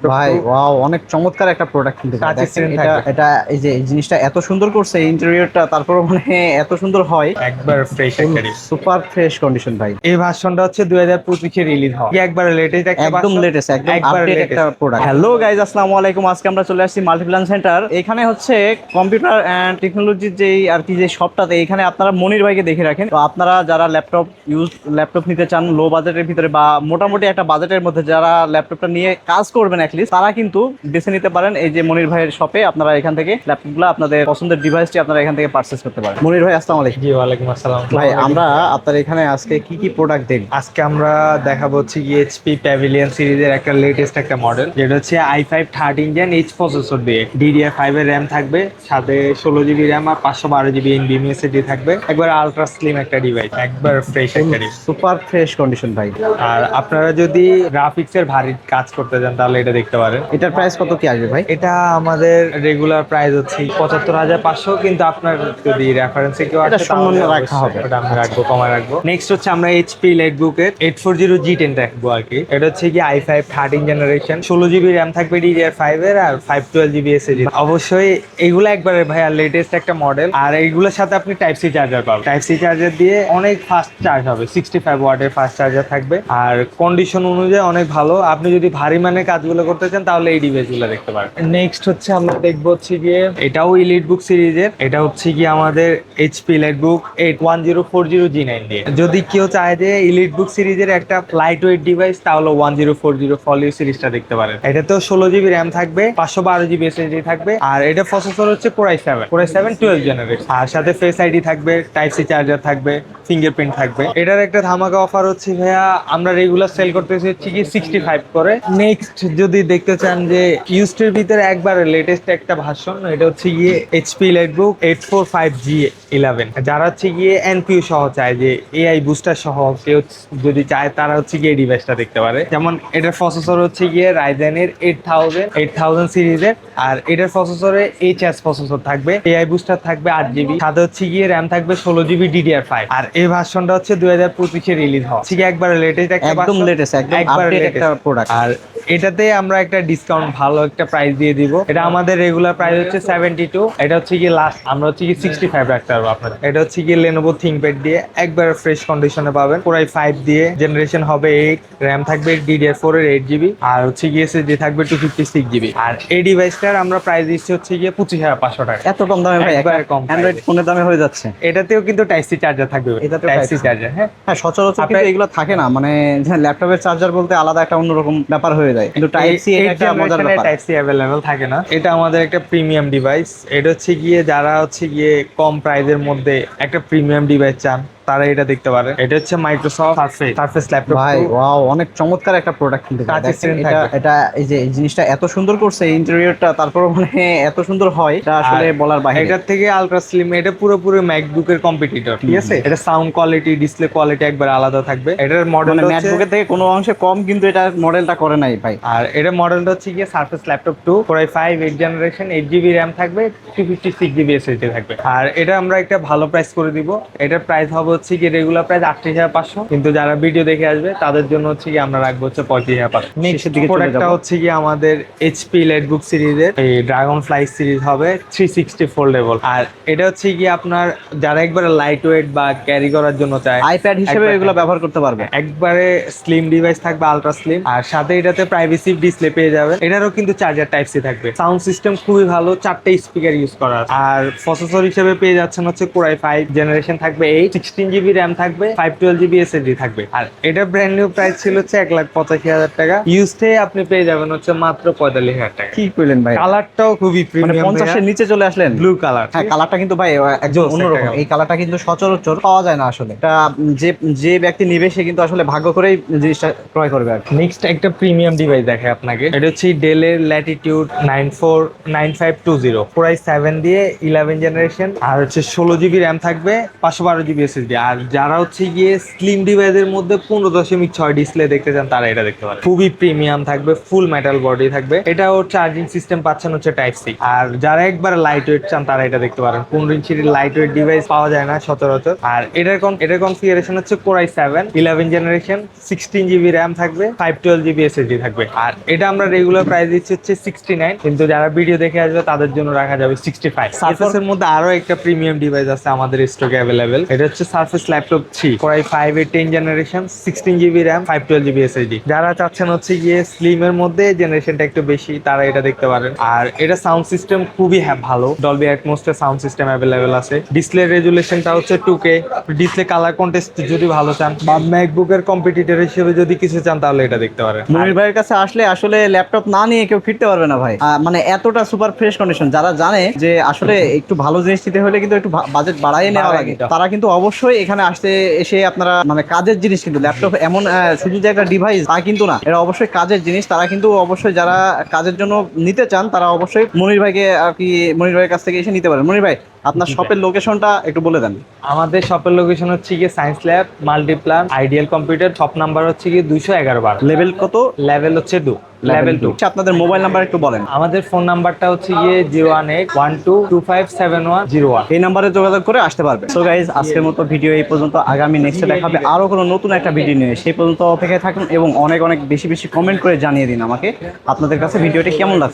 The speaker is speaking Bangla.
ল্যাপটপ ভাই ওয়াও, অনেক চমৎকার একটা প্রোডাক্ট কিন্তু ভাই। টাচ দেখেন স্ক্রিন এটা থাকবে, এটা এই যে এই জিনিসটা এত সুন্দর করছে ইন্টেরিয়রটা, তারপর মানে এত সুন্দর হয়। একবার ফ্রেশ ফুল একটা ডিভাইস। সুপার ফ্রেশ কন্ডিশন ভাই। এই ভার্সনটা হচ্ছে 2025-এ রিলিজ হওয়া, একবার লেটেস্ট একটা একদম ভার্সন, লেটেস্ট, একদম একবার আপডেট একটা লেটেস্ট। প্রোডাক্ট। হ্যালো গাইজ, আসসালামু আলাইকুম। আজকে আমরা চলে আসছি মাল্টিপ্ল্যান সেন্টার। এখানে হচ্ছে কম্পিউটার অ্যান্ড টেকনোলজির যেই আর কি যে শপটাতে, এখানে আপনারা মনির ভাইকে দেখে রাখেন। তো আপনারা যারা ল্যাপটপ নিতে চান লো বাজেটের ভিতরে বা মোটামুটি একটা বাজেটের মধ্যে, যারা ল্যাপটপটা নিয়ে কাজ করবেন অ্যাটলিস্ট, তারা কিন্তু বেছে নিতে পারেন এই যে মনির ভাইয়ের শপে। আপনারা এখান থেকে ল্যাপটপগুলো আপনাদের পছন্দের ডিভাইসটি আপনারা এখান থেকে পারচেস করতে পারেন। মনির ভাই আসসালামু আলাইকুম। জি ওয়ালাইকুম আসসালাম ভাই আমরা আপনার এখানে আজকে কি কি প্রোডাক্ট দেন? আজকে আমরা দেখাবো হচ্ছে কি এইচপি প্যাভিলিয়ন সিরিজের একটা লেটেস্ট একটা মডেল, যেটা হচ্ছে i5 13 জেন এইচ প্রসেসর দিয়ে DDR5 এর র্যাম থাকবে, সাথে 16 জিবি র্যাম আর 512 জিবি NVMe SSD থাকবে। একবার আলট্রা স্লিম একটা ডিভাইস, একবার ফ্রেশ একটা ডিভাইস। সুপার ফ্রেশ কন্ডিশন ভাই। আর আপনারা যদি গ্রাফিক্স এর ভারী কাজ করতে চান তাহলে এটা দেখতে পারেন। এটার প্রাইস কত কি আসবে ভাই? এটা আমাদের রেগুলার প্রাইস হচ্ছে 75,500, কিন্তু আপনার যদি রেফারেন্সে কেউ এটা আসে সম্মান তাহলে রাখা হবে। ওটা আমি রাখবো, কমায় রাখবো। নেক্সট হচ্ছে আমরা এইচপি লাইটবুক এর 840G10 রাখবো আর কি। এটা হচ্ছে কি i5 13 জেনারেশন, 16 জিবি র্যাম থাকবে DDR5 এর আর 512 জিবি SSD। অবশ্যই এইগুলো একবারে ভাইয়া লেটেস্ট একটা মডেল। আর এইগুলোর সাথে আপনি টাইপ সি চার্জার পাবেন, টাইপ সি চার্জার দিয়ে অনেক ফাস্ট চার্জ হবে, 65 ওয়াটের ফাস্ট চার্জার থাকবে। আর কন্ডিশন অনুযায়ী অনেক ভালো। আপনি যদি ভারী মানের কাজগুলো করতে চান তাহলে এই ডিভাইসগুলো দেখতে পারেন। নেক্সট হচ্ছে আমরা দেখবো হচ্ছে গিয়ে, এটাও ইলিটবুক সিরিজের, এটা হচ্ছে কি আমাদের এইচপি লাইটবুক 81040G9 দিয়ে। যদি কেউ চায় যে ইলিটবুক সিরিজের একটা লাইট ওয়েট ডিভাইস, তাহলে 1040 ফলিও সিরিজটা দেখতে পারেন। এটাতেও 16 জিবি র্যাম থাকবে, 512 জিবি SSD থাকবে। আর এটা প্রসেসর হচ্ছে কোরাই সেভেন 12 জেনারেশন। আর সাথে ফেস আইডি থাকবে, টাইপ সি চার্জার থাকবে, ফিঙ্গারপ্রিন্ট থাকবে। এটার একটা ধামাকা অফার হচ্ছে ভাইয়া, আমরা রেগুলার সেল করতেছি হচ্ছে কি 65 করে। নেক্সট যদি দেখতে চান যে ইউজড এর ভিতরে একবার লেটেস্ট একটা ভার্সন, এটা হচ্ছে গিয়ে এইচপি লাইটবুক 845G11। যারা হচ্ছে গিয়ে এনপিইউ সহ চায়, যে এআই বুস্টার সহ কেউ যদি চায়, তারা হচ্ছে গিয়ে এই ডিভাইসটা দেখতে পারে। যেমন এটার প্রসেসর হচ্ছে গিয়ে রাইজেনের 8000 সিরিজের, আর এটার প্রসেসরে এইচএস প্রসেসর থাকবে, এআই বুস্টার থাকবে 8 জিবি, সাথে হচ্ছে গিয়ে র্যাম থাকবে 16 জিবি DDR5। আর এই ভার্সনটা হচ্ছে 2025-এ রিলিজ হওয়া, ঠিক একবার লেটেস্ট একটা একদম version, লেটেস্ট, একদম একবার আপডেট latest। একটা প্রোডাক্ট। আর এটাতে আমরা একটা ডিসকাউন্ট, ভালো একটা প্রাইস দিয়ে দিব। এটা আমাদের রেগুলার প্রাইস হচ্ছে 72, এটা হচ্ছে কি লাস্ট আমরা হচ্ছে কি 65 রাখতে পারবো আপনাদের। এটা হচ্ছে কি লেনোভো থিংকপ্যাড দিয়ে, একবার ফ্রেশ কন্ডিশনে পাবেন। কোরাই 5 দিয়ে, জেনারেশন হবে 8, র্যাম থাকবে DDR4 এর 8 জিবি, আর হচ্ছে গিয়ে SSD থাকবে 256 জিবি। আর এই ডিভাইসটার আমরা প্রাইস দিচ্ছি হচ্ছে গিয়ে 25,500 টাকা। এত কম দামে ভাই? একবারে কম অ্যান্ড্রয়েড price। ফোনের দামে হয়ে যাচ্ছে। এটাতেও কিন্তু টাইপ সি চার্জার থাকবে, এটাতেও type Type C C। Charger. হ্যাঁ, হ্যাঁ, সচরাচর কিন্তু আপনার- এগুলো থাকে না, মানে ল্যাপটপের চার্জার বলতে আলাদা একটা অন্যরকম ব্যাপার হয়ে যায়, কিন্তু টাইপ সি এটা একটা মজার ব্যাপার। টাইপ সি অ্যাভেলেবল থাকে না। এটা আমাদের একটা প্রিমিয়াম ডিভাইস। এটা হচ্ছে গিয়ে যারা হচ্ছে গিয়ে কম প্রাইসের মধ্যে একটা প্রিমিয়াম ডিভাইস চান, তারা এটা দেখতে পারে। এটা হচ্ছে মাইক্রোসফট সারফেস ল্যাপটপ ভাই ওয়াও, অনেক চমৎকার একটা প্রোডাক্ট কিন্তু ভাই। টাচ দেখেন স্ক্রিন এটা থাকবে। এটা এই যে এই জিনিসটা এত সুন্দর করছে ইন্টেরিয়রটা, তারপর মানে এত সুন্দর হয়, এটা আসলে বলার বাইরে। এটার থেকে আলট্রা স্লিম, এটা পুরোপুরি ম্যাকবুকের কম্পিটিটর, ঠিক আছে। এটা সাউন্ড কোয়ালিটি, ডিসপ্লে কোয়ালিটি একবার আলাদা থাকবে। এটার মডেল মানে ম্যাকবুকের থেকে কোনো অংশে কম, কিন্তু এটা মডেলটা করে নাই ভাই। আর এটা মডেলটা হচ্ছে গিয়ে surface laptop 2 core i 5 8 generation, 8 GB RAM থাকবে, 256 জিবি SSD থাকবে। আর এটা আমরা একটা ভালো প্রাইস করে দিব। এটার প্রাইস হবে হচ্ছে কি রেগুলার প্রাইস 38,500, কিন্তু যারা ভিডিও দেখে আসবে তাদের জন্য হচ্ছে কি আমরা রাখবো হচ্ছে 35,500। শেষের দিকে চলে প্রোডাক্টটা যাবো। হচ্ছে কি আমাদের এইচপি লাইটবুক সিরিজের এই ড্রাগন ফ্লাই সিরিজ হবে, 360 ফোল্ডেবল। আর এটা হচ্ছে কি আপনার যারা একবারে লাইট ওয়েট বা ক্যারি করার জন্য চায়, আইপ্যাড হিসেবে এগুলো ব্যবহার করতে পারবে। একবারে স্লিম ডিভাইস থাকবে, আলট্রা স্লিম। আর সাথে এটাতে প্রাইভেসি ডিসপ্লে পেয়ে যাবেন। এটারও কিন্তু চার্জার টাইপ সি থাকবে। সাউন্ড সিস্টেম খুবই ভালো, 4টে স্পিকার ইউজ করা আছে। আর প্রসেসর হিসেবে পেয়ে যাচ্ছেন হচ্ছে কোরাই 5 জেনারেশন থাকবে 8, 16 জিবি র্যাম থাকবে, 512 জিবি SSD থাকবে। আর এটা ব্র্যান্ড নিউ প্রাইস ছিল হচ্ছে 1,85,000 টাকা, ইউজডে আপনি পেয়ে যাবেন হচ্ছে মাত্র 45,000 টাকা। কি কইলেন ভাই? কালারটাও খুবই মানে প্রিমিয়াম, 50-এর নিচে চলে আসলেন। Blue colour. হ্যাঁ, কালারটা কিন্তু ভাই একদম জোস একটা অন্যরকম। colour। এই কালারটা কিন্তু সচরাচর পাওয়া যায় না আসলে। এটা যে যে ব্যক্তি নিবে সে কিন্তু আসলে ভাগ্য করেই জিনিসটা ক্রয় করবে আর কি। নেক্সট একটা প্রিমিয়াম ডিভাইস দেখে আপনাকে। এটা হচ্ছে ডেলের ল্যাটিটিউড 949520 কোরাই 7 দিয়ে 11 জেনারেশন, আর হচ্ছে 16 জিবি র্যাম থাকবে, 512 জিবি SSD এলসিডি। আর যারা হচ্ছে গিয়ে স্লিম ডিভাইসের মধ্যে 15.6 ডিসপ্লে দেখতে চান তারা এটা দেখতে পারেন। খুবই প্রিমিয়াম থাকবে, ফুল মেটাল বডি থাকবে। এটাও চার্জিং সিস্টেম পাচ্ছেন হচ্ছে টাইপ সি। আর যারা একবার লাইট ওয়েট চান তারা এটা দেখতে পারেন। 15 ইঞ্চির লাইট ওয়েট ডিভাইস পাওয়া যায় না সচরাচর। আর এটার কনফিগারেশন হচ্ছে Core i7 11 generation, 16 GB RAM থাকবে, 512 জিবি এসএসডি থাকবে। আর এটা আমরা রেগুলার প্রাইস দিচ্ছি হচ্ছে 69, কিন্তু যারা ভিডিও দেখে আসবে তাদের জন্য রাখা যাবে 65। সারফেস এর মধ্যে আরো একটা প্রিমিয়াম ডিভাইস আছে আমাদের স্টকে অ্যাভেলেবেল। এটা হচ্ছে সারফেস ল্যাপটপ 3 Core i5 এর 10 generation, 16 GB RAM, 512 GB SSD. যারা চাচ্ছেন হচ্ছে গিয়ে স্লিম এর মধ্যে জেনারেশনটা একটু বেশি তারা এটা দেখতে পারেন। আর এটা সাউন্ড সিস্টেম খুবই ভালো, ডলবি অ্যাটমস এর সাউন্ড সিস্টেম অ্যাভেলেবেল আছে। ডিসপ্লে রেজুলেশনটা হচ্ছে 2K। ডিসপ্লে কালার কন্টেস্ট যদি ভালো চান বা ম্যাকবুকের কম্পিটিটর হিসেবে যদি কিছু চান তাহলে এটা দেখতে পারেন। মনির ভাইয়ের কাছে আসলে আসলে ল্যাপটপ না নিয়ে কেউ ফিরতে পারবে না ভাই। মানে এতটা সুপার ফ্রেশ কন্ডিশন। যারা জানে যে আসলে একটু ভালো জিনিস নিতে হলে কিন্তু একটু বাজেট বাড়াই নেওয়া লাগে, তারা কিন্তু অবশ্যই এখানে এসে আপনারা মানে কাজের জিনিস, কিন্তু ল্যাপটপ এমন শুধু যে একটা ডিভাইস তা কিন্তু না, এটা অবশ্যই কাজের জিনিস। তারা কিন্তু অবশ্যই যারা কাজের জন্য নিতে চান তারা অবশ্যই মনির ভাইকে আর কি মনির ভাইয়ের কাছ থেকে এসে নিতে পারেন। মনির ভাই, আপনার শপের লোকেশনটা একটু বলে দেন। আমাদের শপের লোকেশন হচ্ছে গিয়ে science lab, Multiplan, ideal computer. Shop number হচ্ছে গিয়ে 211 লেভেল কত? লেভেল হচ্ছে 2, লেভেল 2। আপনাদের মোবাইল নাম্বার একটু বলেন। আমাদের ফোন নাম্বারটা হচ্ছে গিয়ে 01812257101। এই নাম্বারে যোগাযোগ করে আসতে পারবে। সো গাইজ, আজকের মতো ভিডিও এই পর্যন্ত। আগামী নেক্সটে দেখাবে আরো কোনো নতুন একটা ভিডিও নিয়ে। সেই পর্যন্ত অপেক্ষায় থাকুন এবং অনেক অনেক বেশি বেশি কমেন্ট করে জানিয়ে দিন আমাকে আপনাদের কাছে ভিডিওটি কেমন লাগছে।